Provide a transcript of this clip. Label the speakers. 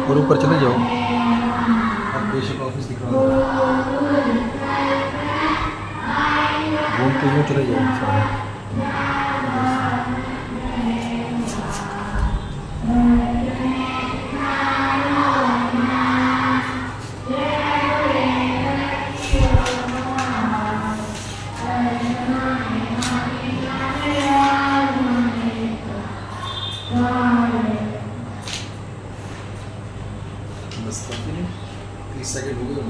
Speaker 1: और ऊपर चले जाओ, अब बेशक ऑफिस दिख रहा है, घूम के यूँ चले जाओ सारा। बस 30 सेकंड हो गए।